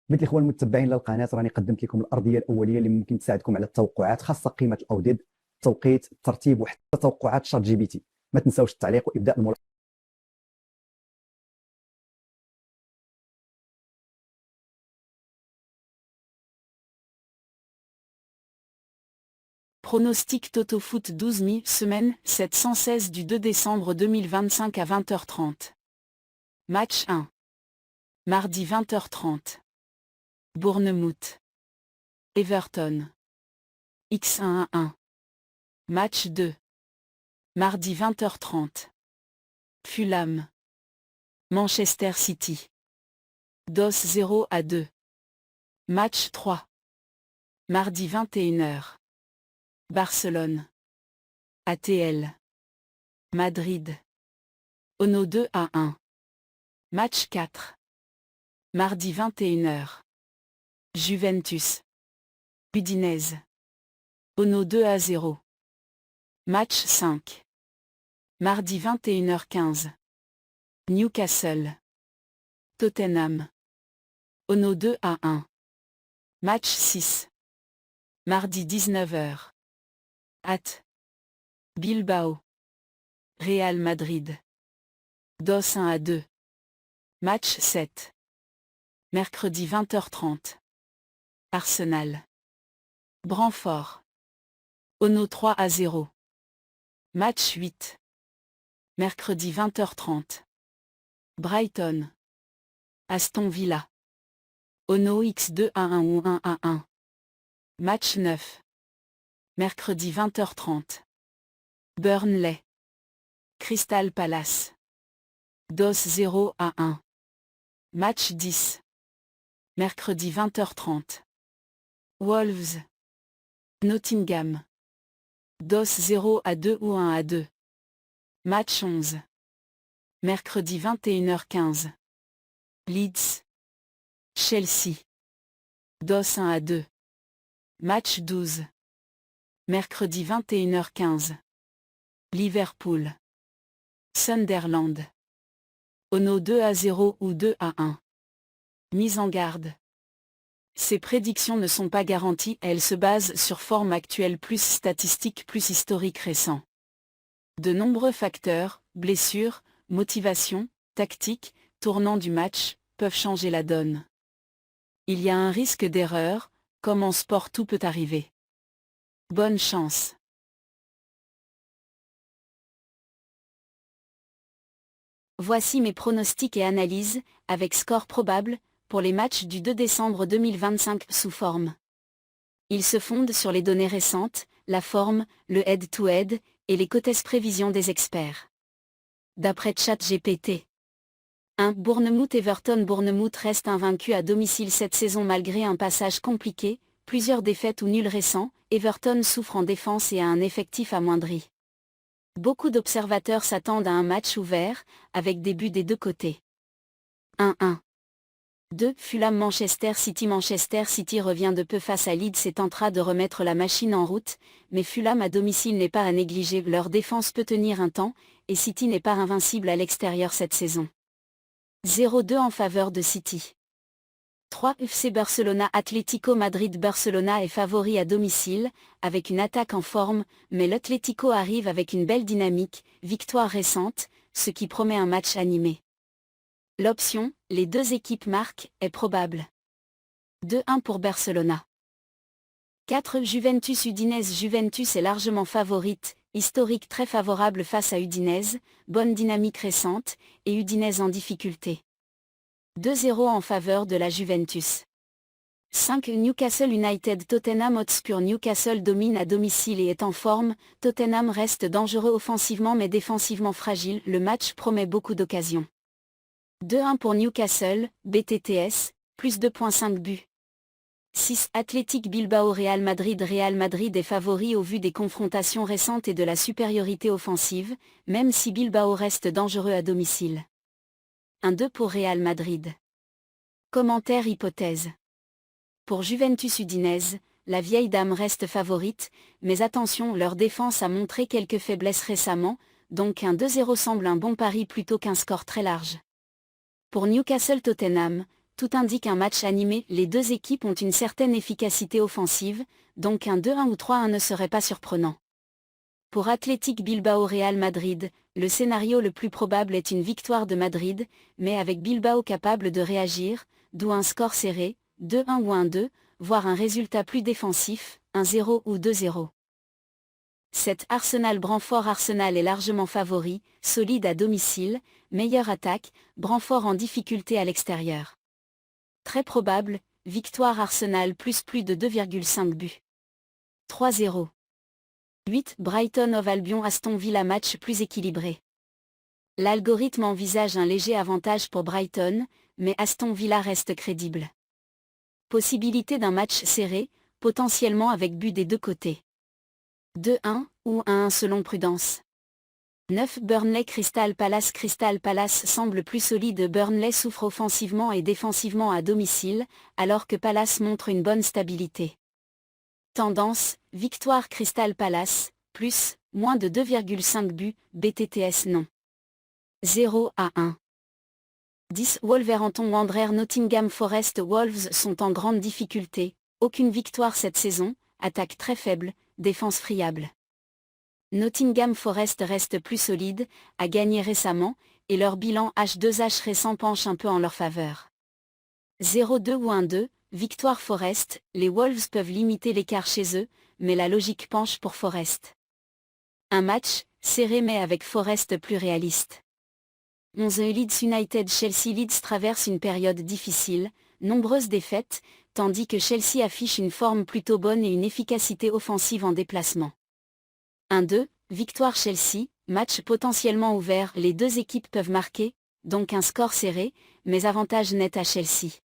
مثل الاخوان المتبعين للقناه، راني قدمت لكم الارضيه الاوليه اللي ممكن تساعدكم على التوقعات، خاصه قيمه الاوديد، التوقيت، الترتيب، وحتى توقعات شات جي بي تي. ما تنساوش التعليق وابداء الملاحظه. Pronostic Toto Foot 12 mi, semaine 716 du 2 décembre 2025 à 20h30. Match 1. Mardi 20h30. Bournemouth. Everton. X1-1. Match 2. Mardi 20h30. Fulham. Manchester City. DOS 0-2. Match 3. Mardi 21h. Barcelone. ATL. Madrid. Ono 2-1. Match 4. Mardi 21h. Juventus. Udinese. Ono 2-0. Match 5. Mardi 21h15. Newcastle. Tottenham. Ono 2-1. Match 6. Mardi 19h. At. Bilbao. Real Madrid. DOS 1-2. Match 7. Mercredi 20h30. Arsenal. Brentford. Ono 3-0. Match 8. Mercredi 20h30. Brighton. Aston Villa. Ono X2-1-1 ou 1-1. Match 9. Mercredi 20h30. Burnley. Crystal Palace. DOS 0-1. Match 10. Mercredi 20h30. Wolves. Nottingham. DOS 0-2 ou 1-2. Match 11. Mercredi 21h15. Leeds. Chelsea. DOS 1-2. Match 12. Mercredi 21h15. Liverpool. Sunderland. Ono 2-0 ou 2-1. Mise en garde. Ces prédictions ne sont pas garanties, elles se basent sur forme actuelle plus statistique plus historique récent. De nombreux facteurs, blessures, motivation, tactique, tournant du match, peuvent changer la donne. Il y a un risque d'erreur, comme en sport tout peut arriver. Bonne chance. Voici mes pronostics et analyses, avec score probable, pour les matchs du 2 décembre 2025 sous forme. Ils se fondent sur les données récentes, la forme, le head-to-head, et les cotes prévisions des experts. D'après ChatGPT. 1. Bournemouth-Everton. Bournemouth reste invaincu à domicile cette saison malgré un passage compliqué, plusieurs défaites ou nuls récents. Everton souffre en défense et a un effectif amoindri. Beaucoup d'observateurs s'attendent à un match ouvert, avec des buts des deux côtés. 1-1. 2. Fulham-Manchester City. Manchester City revient de peu face à Leeds et tentera de remettre la machine en route, mais Fulham à domicile n'est pas à négliger, leur défense peut tenir un temps, et City n'est pas invincible à l'extérieur cette saison. 0-2 en faveur de City. 3. FC Barcelona Atlético Madrid. Barcelona est favori à domicile, avec une attaque en forme, mais l'Atlético arrive avec une belle dynamique, victoire récente, ce qui promet un match animé. L'option, les deux équipes marquent, est probable. 2-1 pour Barcelona. 4. Juventus Udinese. Juventus est largement favorite, historique très favorable face à Udinese, bonne dynamique récente, et Udinese en difficulté. 2-0 en faveur de la Juventus. 5. Newcastle United. Tottenham Hotspur. Newcastle domine à domicile et est en forme, Tottenham reste dangereux offensivement mais défensivement fragile, le match promet beaucoup d'occasions. 2-1 pour Newcastle, BTTS, plus 2.5 buts. 6. Athletic Bilbao Real Madrid. Real Madrid est favori au vu des confrontations récentes et de la supériorité offensive, même si Bilbao reste dangereux à domicile. 1-2 pour Real Madrid. Commentaire hypothèse. Pour Juventus Udinese, la vieille dame reste favorite, mais attention, leur défense a montré quelques faiblesses récemment, donc un 2-0 semble un bon pari plutôt qu'un score très large. Pour Newcastle Tottenham, tout indique un match animé. Les deux équipes ont une certaine efficacité offensive, donc un 2-1 ou 3-1 ne serait pas surprenant. Pour Athletic Bilbao Real Madrid, le scénario le plus probable est une victoire de Madrid, mais avec Bilbao capable de réagir, d'où un score serré, 2-1 ou 1-2, voire un résultat plus défensif, 1-0 ou 2-0. 7. Arsenal est largement favori, solide à domicile, meilleure attaque, Brentford en difficulté à l'extérieur. Très probable, victoire Arsenal plus de 2,5 buts. 3-0. 8. Brighton Hove Albion Aston Villa match plus équilibré. L'algorithme envisage un léger avantage pour Brighton, mais Aston Villa reste crédible. Possibilité d'un match serré, potentiellement avec but des deux côtés. 2-1 ou 1-1 selon prudence. 9. Burnley Crystal Palace semble plus solide. Burnley souffre offensivement et défensivement à domicile, alors que Palace montre une bonne stabilité. Tendance, victoire Crystal Palace, moins de 2,5 buts, BTTS non. 0-1. 10. Wolverhampton Wanderers Nottingham Forest Wolves sont en grande difficulté, aucune victoire cette saison, attaque très faible, défense friable. Nottingham Forest reste plus solide, a gagné récemment, et leur bilan H2H récent penche un peu en leur faveur. 0-2 ou 1-2, victoire Forest, les Wolves peuvent limiter l'écart chez eux, mais la logique penche pour Forest. Un match, serré mais avec Forest plus réaliste. 11. Leeds United Chelsea Leeds traverse une période difficile, nombreuses défaites, tandis que Chelsea affiche une forme plutôt bonne et une efficacité offensive en déplacement. 1-2, victoire Chelsea, match potentiellement ouvert, les deux équipes peuvent marquer, donc un score serré, mais avantage net à Chelsea.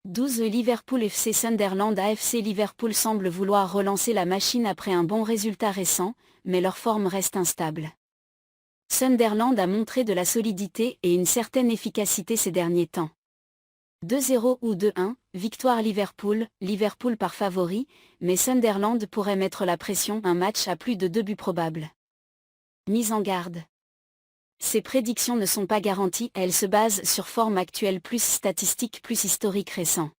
12. Liverpool FC Sunderland AFC Liverpool semble vouloir relancer la machine après un bon résultat récent, mais leur forme reste instable. Sunderland a montré de la solidité et une certaine efficacité ces derniers temps. 2-0 ou 2-1, victoire Liverpool par favori, mais Sunderland pourrait mettre la pression, un match à plus de 2 buts probables. Mise en garde. Ces prédictions ne sont pas garanties, elles se basent sur forme actuelle plus statistique plus historique récent.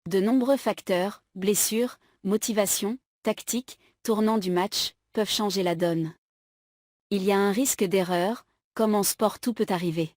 De nombreux facteurs, blessures, motivation, tactique, tournant du match, peuvent changer la donne. Il y a un risque d'erreur, comme en sport tout peut arriver.